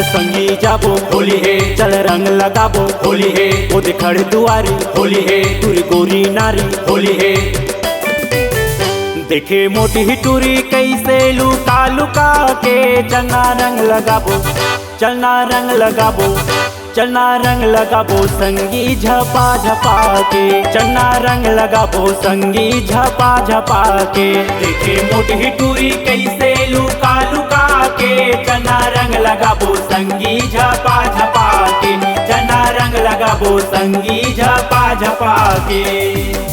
संगी जाबो होली है, चल रंग लगाबो होली है, ओ दिखड़ दुआरी होली है, तुरी गोरी नारी होली है। देखे मोटी ही टूरी कैसे लुका लुका के, चलना रंग लगाबो, चलना रंग लगाबो, चलना रंग लगाबो संगी झपा झपा के, चलना रंग लगाबो संगी झपा झपा के। देखे मोटी ही टूरी कैसे लुका लुका के, चलना रंग लगाबो संगी झपा झपा के, चलना रंग लगाबो संगी झपा झपा के।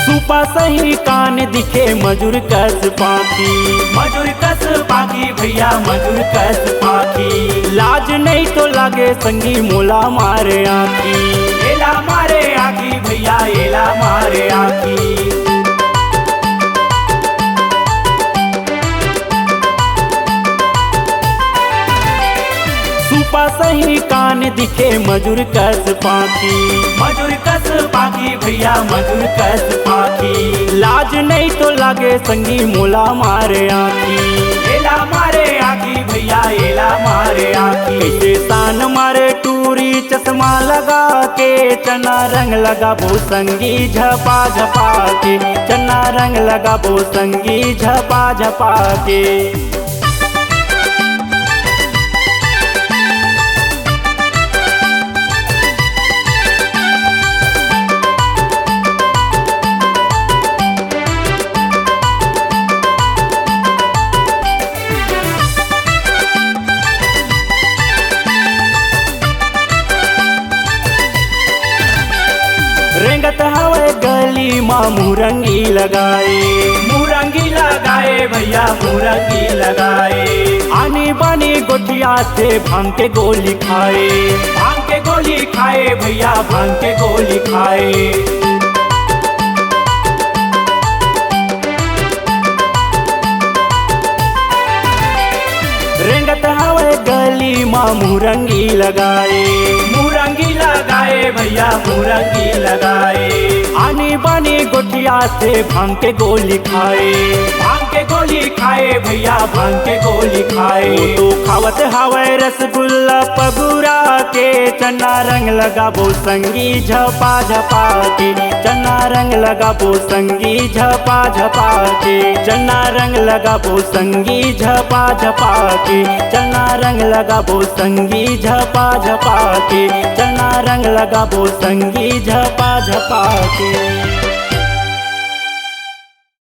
सुपा सही कान दिखे मजूर कस पाखी, मजूर कस पाखी भैया मजूर कस पाखी। लाज नहीं तो लागे संगी मोला मारे आखी, एला मारे आखी भैया एला मारे आखी। सुपा सही कान दिखे मजूर कस पाखी, मजूर कस पाखी भैया मजूर कस पाखी। लाज नहीं तो लागे संगी मोला मारे आखी, एला मारे आखी भैया एला मारे आखी। कैसे तान मारे टूरी चश्मा लगा के, चना रंग लगाबो संगी झपा झपा के, चना रंग लगाबो संगी झपा झपा के। रेंगत हवे गली माँ मुरंगी लगाए, मुरंगी लगाए भैया मुरंगी लगाए। आनी बानी गोठिया से भांग के गोली खाए, भांग के गोली खाए भैया भांग के गोली खाए। रेंगत हवे गली माँ मुरंगी लगाए, मुरंगी लगाए भैया मुरंगी लगाए। आनी बानी गोठिया से भांग के गोली खाए, भांग के गोली खाए भैया भांग के गोली खाए। तो खावत हवे रसगुल्ला पगुरा के, चना रंग लगाबो संगी झपा झपा के, चना रंग लगाबो संगी झपा झपा के, चना रंग लगाबो संगी झपा झपा के, चना रंग लगाबो संगी झपा झपा के, चना रंग लगाबो संगी झपा झपा के।